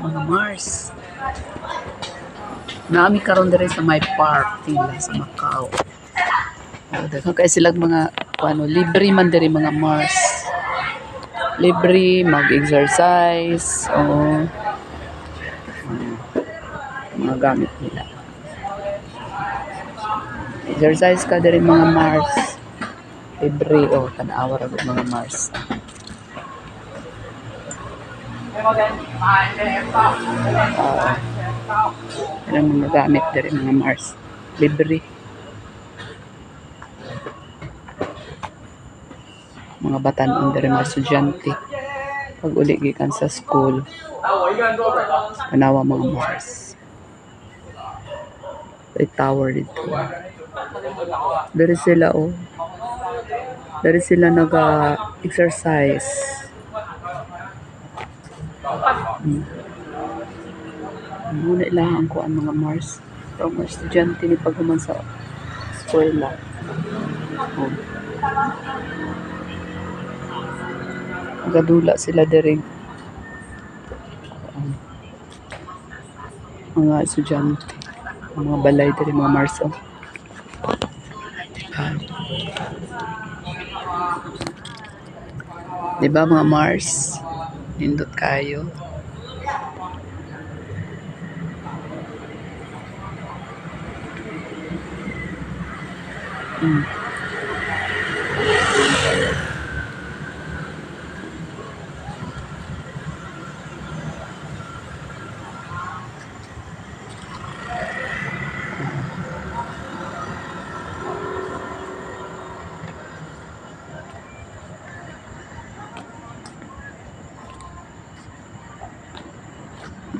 Mga Mars. Naami karon diri sa may park nila sa Macau. Daghang kay sila mga ano, libre man diri mga Mars. Libre mag-exercise o mga gamit nila. Exercise ka diri mga Mars. Libre o tanawa ra mga Mars. Ilang mga gamit diri mga Mars. Libre. Mga batan-on diri mga estudyante. Pag uli gikan sa school. Tanawa mga Mars. May tower dito. Dari sila oh. Dari sila naga-exercise. Muna ilang ko ang mga Mars. Pero mga estudyante ni paghuman sa eskwela. Oh. Nagadula sila diri. Mga estudyante. Mga balay diri mga Mars. Oh. Diba mga Mars? Nindot kayo.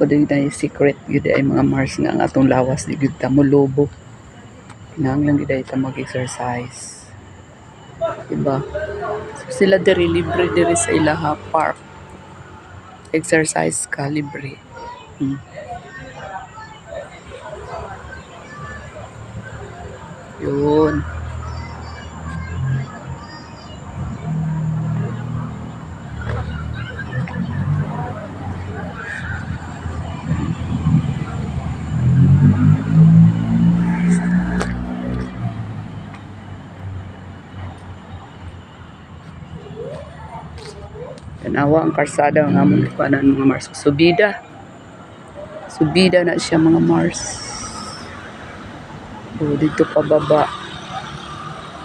Pwede na yung secret yun ay mga Mars nga ang atong lawas di gyud ta mulubo. Kinahanglan gyud ay ta mag-exercise. Diba? So, sila diri libre diri sa ilaha park. Exercise ka libre. Yun. Tanawa ang karsada nga among ikuanan mga Mars. Subida. Subida na siya mga Mars. O, dito pababa.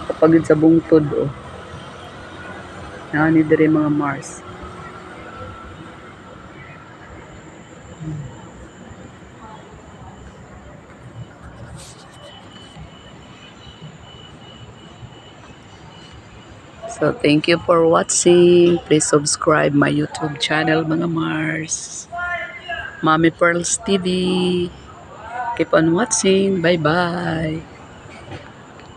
Kapag sa bungtod o. Nani diri mga Mars. So, thank you for watching. Please subscribe my YouTube channel, mga Mars. Mommy Pearls TV. Keep on watching. Bye-bye.